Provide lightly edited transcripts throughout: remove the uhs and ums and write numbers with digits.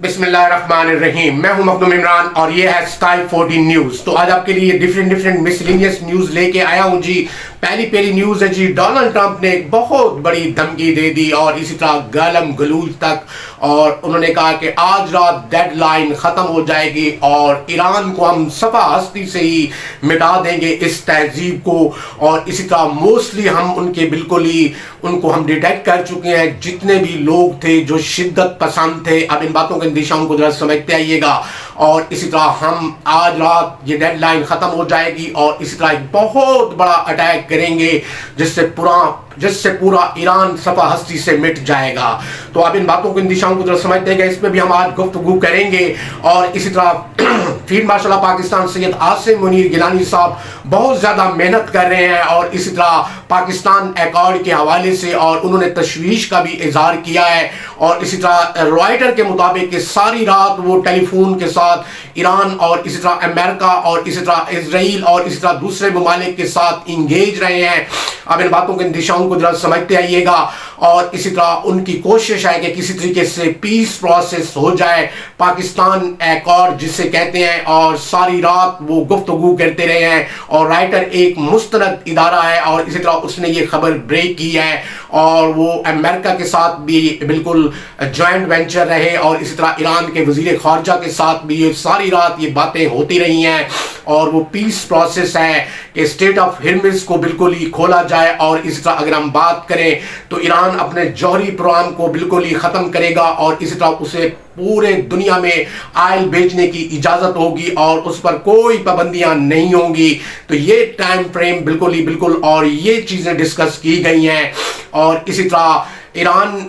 बिस्मिल्लाहिर्रहमानिर्रहीम। मैं हूं मखदूम इमरान और ये है स्काई 14 न्यूज। तो आज आपके लिए डिफरेंट मिसलिनियस न्यूज लेके आया हूं जी। पहली न्यूज है जी, डोनाल्ड ट्रंप ने एक बहुत बड़ी धमकी दे दी और इसी तरह गालम गलूज तक, और उन्होंने कहा कि आज रात डेडलाइन खत्म हो जाएगी और ईरान को हम सफा हस्ती से ही मिटा देंगे, इस तहजीब को। और इसी तरह मोस्टली हम उनके बिल्कुल ही उनको हम डिटेक्ट कर चुके हैं, जितने भी लोग थे जो शिद्दत पसंद थे। अब इन बातों के दिशाओं को जरा समझते आइएगा। और इसी तरह हम आज रात ये डेडलाइन खत्म हो जाएगी और इसी तरह एक बहुत बड़ा अटैक करेंगे जिससे पूरा ईरान सफा हस्ती से मिट जाएगा। तो अब इन बातों को इन दिशाओं को जरा समझते हैं, इसमें भी हम आज गुफ्तगू करेंगे। और इसी तरह field marshal of Pakistan Syed Asim Munir Gilani साहब बहुत ज्यादा मेहनत कर रहे हैं और इसी तरह पाकिस्तान अकॉर्ड के हवाले से, और उन्होंने तशवीश का भी इजहार किया है। और इसी तरह रॉयटर के मुताबिक कि सारी रात वो टेलीफोन के साथ ईरान और इसी तरह अमेरिका और इसी तरह इजराइल और इसी तरह दूसरे ममालिक के साथ इंगेज रहे हैं। अब इन बातों के दिशाओं को जरा समझते आइएगा। और इसी तरह उनकी कोशिश है कि किसी तरीके से पीस प्रोसेस हो जाए, पाकिस्तान अकॉर्ड जिसे कहते हैं, और सारी रात वो गुफ्तगू करते रहे हैं। और राइटर एक मुस्तनद इदारा है और इसी तरह उसने ये खबर ब्रेक की है और वो अमेरिका के साथ भी बिल्कुल जॉइंट वेंचर रहे और इसी तरह ईरान के वजीर खारजा के साथ भी ये सारी रात ये बातें होती रही हैं। और वो पीस प्रोसेस है कि स्टेट ऑफ हिरमिज को बिल्कुल ही खोला जाए। और इसी तरह अगर हम बात करें तो ईरान अपने जौहरी प्रोग्राम को बिल्कुल ही खत्म करेगा और इसी तरह उसे पूरे दुनिया में आयल बेचने की इजाजत होगी और उस पर कोई पाबंदियां नहीं होंगी। तो ये टाइम फ्रेम बिल्कुल और ये चीजें डिस्कस की गई हैं। और इसी तरह ईरान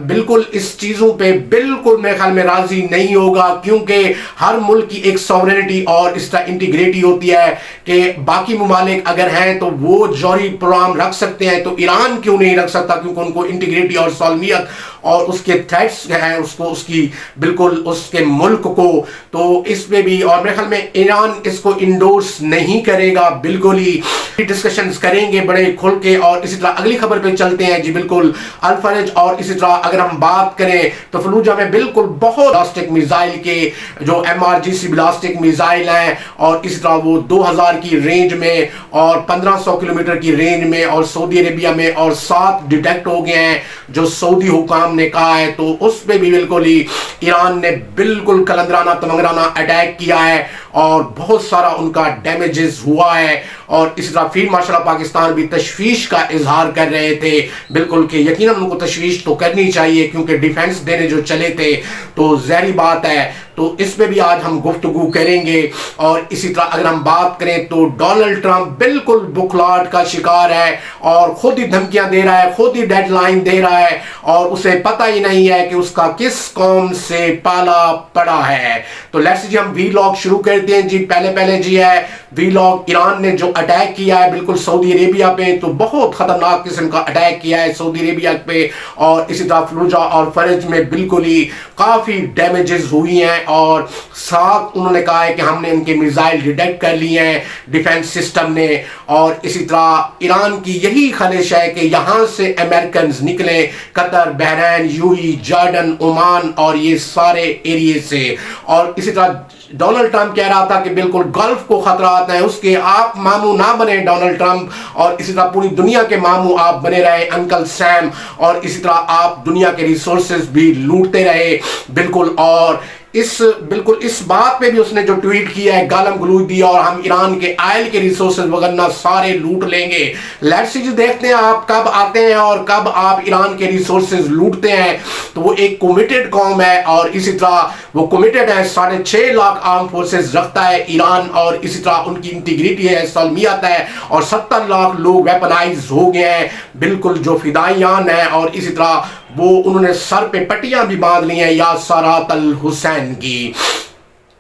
बिल्कुल इस चीज़ों पे बिल्कुल मेरे ख्याल में राजी नहीं होगा, क्योंकि हर मुल्क की एक सॉवरेनिटी और इस तरह इंटीग्रिटी होती है कि बाकी ममालिक अगर हैं तो वो जौहरी प्रोग्राम रख सकते हैं, तो ईरान क्यों नहीं रख सकता, क्योंकि उनको इंटीग्रिटी और सालमियत और उसके थ्रेट्स हैं उसको उसकी बिल्कुल उसके मुल्क को। तो इसमें भी और मेरे ख्याल में ईरान इसको इंडोर्स नहीं करेगा। बिल्कुल ही डिस्कशंस करेंगे बड़े खुल के। और इसी तरह अगली खबर पे चलते हैं जी, बिल्कुल अल-फरज। और इसी तरह अगर हम बात करें तो फलूजा में बिल्कुल बहुत बैलिस्टिक मिसाइल के जो MRGC बैलिस्टिक मिसाइल हैं और इसी तरह वो 2000 की रेंज में और 1500 किलोमीटर की रेंज में और सऊदी अरेबिया में और 7 डिटेक्ट हो गए हैं जो सऊदी हुकाम ने कहा है। तो उस पे भी बिल्कुल ही ईरान ने बिल्कुल कलंदराना तमंगराना अटैक किया है और बहुत सारा उनका डैमेजेस हुआ है। और इसी तरह फील्ड मार्शल ऑफ पाकिस्तान भी तशवीश का इजहार कर रहे थे बिल्कुल कि यकीनन उनको तशवीश तो करनी चाहिए, क्योंकि डिफेंस देने जो चले थे तो ज़ाहिर बात है। तो इस पे भी आज हम गुफ्तगू करेंगे। और इसी तरह अगर हम बात करें तो डोनाल्ड ट्रंप बिल्कुल बुखलाहट का शिकार है और खुद ही धमकियां दे रहा है, खुद ही डेडलाइन दे रहा है और उसे पता ही नहीं है कि उसका किस कौम से पाला पड़ा है। तो लेट्स जी हम वीलॉग शुरू करते हैं जी। पहले जी है वीलॉग, ईरान ने जो अटैक किया है बिल्कुल सऊदी अरेबिया पे, तो बहुत खतरनाक किस्म का अटैक किया है सऊदी अरेबिया पे। और इसी तरह फलूजा और फरज में बिल्कुल ही काफी डैमेजेस हुई हैं और साथ उन्होंने कहा है कि हमने इनके मिसाइल डिटेक्ट कर लिए हैं डिफेंस सिस्टम ने। और इसी तरह ईरान की यही ख्वाहिश है कि यहाँ से अमेरिकन निकले, Qatar, Bahrain, UAE, Jordan, Oman और ये सारे एरिए से। और इसी तरह डोनाल्ड ट्रंप कह रहा था कि बिल्कुल गल्फ को खतरा आता है उसके, आप मामू ना बने डोनाल्ड ट्रंप, और इसी तरह पूरी दुनिया के मामू आप बने रहे अंकल सैम, और इसी तरह आप दुनिया के रिसोर्सेज भी लूटते रहे बिल्कुल। और बिल्कुल इस बात पे भी उसने जो ट्वीट किया है, गालम गलूज दिया और हम ईरान के आयल के रिसोर्सेज वगैरह सारे लूट लेंगे। लेट्स सी देखते हैं आप कब आते हैं और कब आप ईरान के रिसोर्सेज लूटते हैं। तो वो एक कमिटेड कौम है और इसी तरह वो कमिटेड है, 6.5 लाख आर्म फोर्सेज रखता है ईरान और इसी तरह उनकी इंटीग्रिटी है, सालमियत है और 70 लाख लोग वेपनाइज हो गए हैं बिल्कुल जो फिदाइयान है। और इसी तरह वो उन्होंने सर पे पट्टियां भी बांध ली हैं यासरात अल हुसैन की।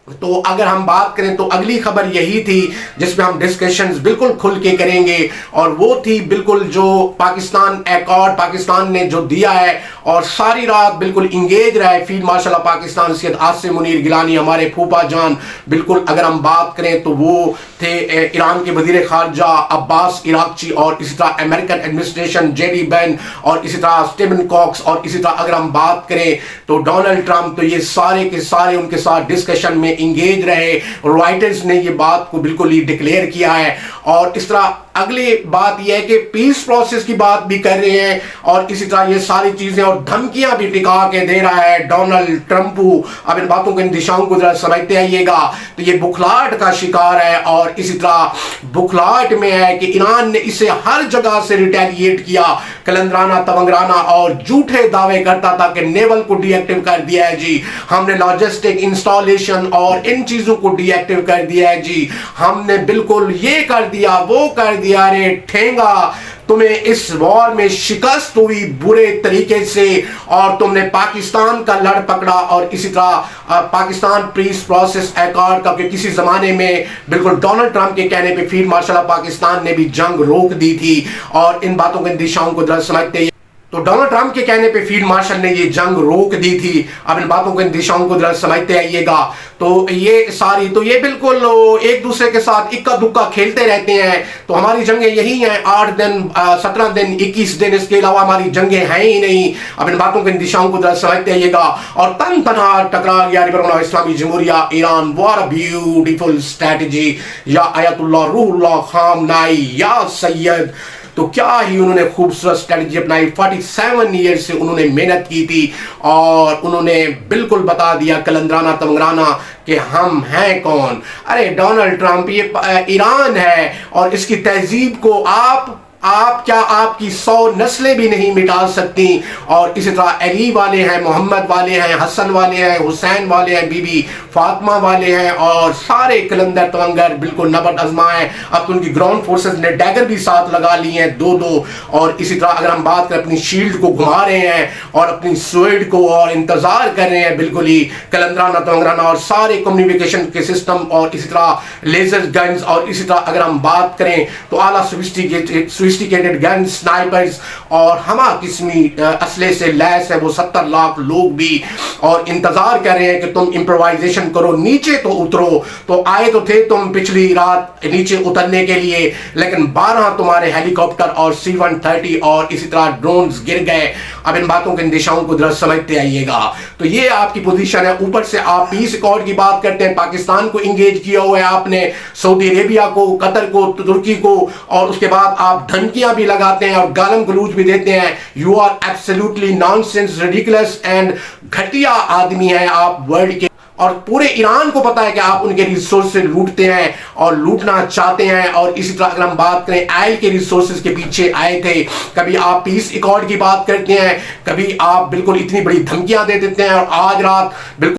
تو اگر ہم بات کریں تو اگلی خبر یہی تھی جس میں ہم ڈسکشنز بالکل کھل کے کریں گے، اور وہ تھی بالکل جو پاکستان ایکارڈ پاکستان نے جو دیا ہے، اور ساری رات بالکل انگیج رہے field marshal of Pakistan Syed Asim Munir Gilani, ہمارے پھوپا جان۔ بالکل اگر ہم بات کریں تو وہ تھے ایران کے وزیر خارجہ عباس عراقچی، اور اسی طرح American administration J D ban, اور اسی طرح اسٹیون کاکس، اور اسی طرح اگر ہم بات کریں تو ڈونلڈ ٹرمپ، تو یہ سارے کے سارے ان کے ساتھ ڈسکشن میں انگیج رہے۔ رائٹرز نے یہ بات کو بالکل ہی ڈکلیئر کیا ہے، اور اس طرح اگلی بات یہ ہے کہ پیس پروسیس کی بات بھی کر رہے ہیں، اور اسی طرح یہ ساری چیزیں اور دھمکیاں بھی ٹکا کے دے رہا ہے ڈونلڈ ٹرمپ۔ اب ان باتوں کے ان دشاؤں کو ذرا سمجھتے آئیے گا تو یہ بخلاہٹ کا شکار ہے، اور اسی طرح بخلاہٹ میں ہے کہ ایران نے اسے ہر جگہ سے ریٹیلیٹ کیا، کلندرانہ تونگرانہ، اور جھوٹے دعوے کرتا تھا کہ نیول کو ڈی ایکٹیو کر دیا ہے جی، ہم نے لاجسٹک انسٹالیشن اور ان چیزوں کو ڈی ایکٹیو کر دیا ہے جی، ہم نے بالکل یہ کر دیا وہ کر دیا، رے ٹھینگا تمہیں اس وار میں شکست ہوئی برے طریقے سے، اور تم نے پاکستان کا لڑ پکڑا، اور اسی طرح پاکستان پیس پروسیس ایکارڈ کا، کہ کسی زمانے میں بالکل ڈونلڈ ٹرمپ کے کہنے پہ فیلڈ مارشل آف پاکستان نے بھی جنگ روک دی تھی، اور ان باتوں کے دشاؤں کو درست سمجھتے ہیں۔ تو ڈونلڈ ٹرمپ کے کہنے پہ فیلڈ مارشل نے یہ جنگ روک دی تھی، اب ان باتوں کے دشاؤں کو درست سمجھتے آئیے گا۔ تو یہ ساری تو یہ بالکل ایک دوسرے کے ساتھ اکا دکا کھیلتے رہتے ہیں، تو ہماری جنگیں یہی ہیں، 8 دن 17 دن 21 دن، اس کے علاوہ ہماری جنگیں ہیں ہی نہیں۔ اب ان باتوں کے دشاؤں کو درست سمجھتے آئیے گا، اور تن تنہا ٹکرا گیا ریبرون اسلامی جمہوریہ ایران، وار اے بیوٹیفل اسٹریٹجی، یا آیت اللہ روح اللہ خامنائی یا سید۔ تو کیا ہی انہوں نے خوبصورت اسٹریٹجی اپنائی، 47 ایئر سے انہوں نے محنت کی تھی، اور انہوں نے بالکل بتا دیا کلندرانہ تونگرانہ کہ ہم ہیں کون۔ ارے ڈونلڈ ٹرمپ، یہ ایران ہے، اور اس کی تہذیب کو آپ کیا آپ کی 100 نسلیں بھی نہیں مٹا سکتی، اور اسی طرح علی والے ہیں، محمد والے ہیں، حسن والے ہیں، حسین والے ہیں، بی بی فاطمہ والے ہیں، اور سارے کلندر تونگر بالکل نبرد ازما ہیں۔ اب تو ان کی گراؤنڈ فورسز نے ڈیگر بھی ساتھ لگا لی ہیں، 2 اور اسی طرح اگر ہم بات کریں اپنی شیلڈ کو گھما رہے ہیں، اور اپنی سوئڈ کو، اور انتظار کر رہے ہیں بالکل ہی کلندرانہ تونگرانہ، اور سارے کمیونیکیشن کے سسٹم، اور اسی طرح لیزر گنز، اور اسی طرح اگر ہم بات کریں تو اعلیٰ سوفسٹیکیٹڈ گن سنائپرز اور ہما قسمی اسلحے سے لیس ہے وہ 70 لاکھ لوگ بھی، اور انتظار کر رہے ہیں کہ تم امپروائزیشن کرو، نیچے تو اترو۔ تو آئے تو تھے تم پچھلی رات نیچے اترنے کے لیے، لیکن 12 تمہارے ہیلی کاپٹر اور C-130 اور اسی طرح ڈرونز گر گئے۔ اب ان باتوں کے دشاؤں کو درست سمجھتے آئیے گا۔ تو یہ آپ کی پوزیشن ہے، اوپر سے آپ پیس ایکارڈ کی بات کرتے ہیں، پاکستان کو انگیج کیا ہوا ہے آپ نے، سعودی عربیہ کو، قطر کو، ترکی کو، اور اس کے بعد آپ دھمکیاں بھی لگاتے ہیں اور گالم گلوچ بھی دیتے ہیں۔ You are absolutely nonsense, ridiculous and گھٹیا آدمی ہیں آپ ورلڈ کے، اور پورے ایران کو پتا ہے کہ آپ ان کے ریسورسز لوٹتے ہیں اور لوٹنا چاہتے ہیں۔ اور اسی طرح اگر ہم بات کریں آئل کے ریسورسز کے پیچھے آئے تھے، کبھی آپ پیس ایکارڈ کی بات کرتے ہیں، کبھی آپ بالکل اتنی بڑی دھمکیاں دے دیتے ہیں، اور آج رات بالکل